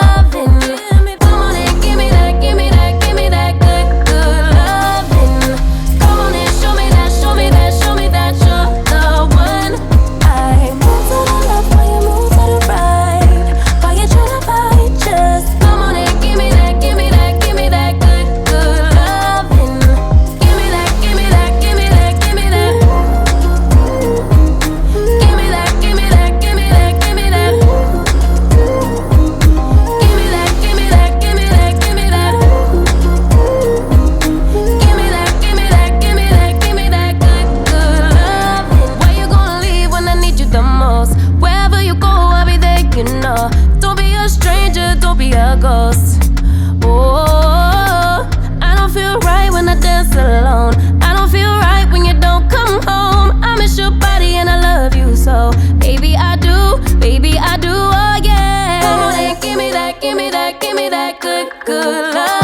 loving. Come on and give me that, give me that, give me that good, good loving. Come on and show me that, show me that, show me that you're the one. I move to the left while you move to the right. While you tryna fight, just come on and give me that, give me that, give me that good, good loving. Give me that, give me that, give me that, give me that. Give me that, give me that, give me that, give me that. Give me that, give me that, give me that, give me that. Give me that, give me that, give me that, give me that good, good loving. Where you gonna leave when I need you the most? Wherever you go, I'll be there, you know. Don't be a stranger, don't be a ghost. Oh, I don't feel right when I dance alone. I don't feel right when you don't come home. I miss your body and I love you so. Baby, I do, oh yeah. Come on and give me that, give me that, give me that good, good love.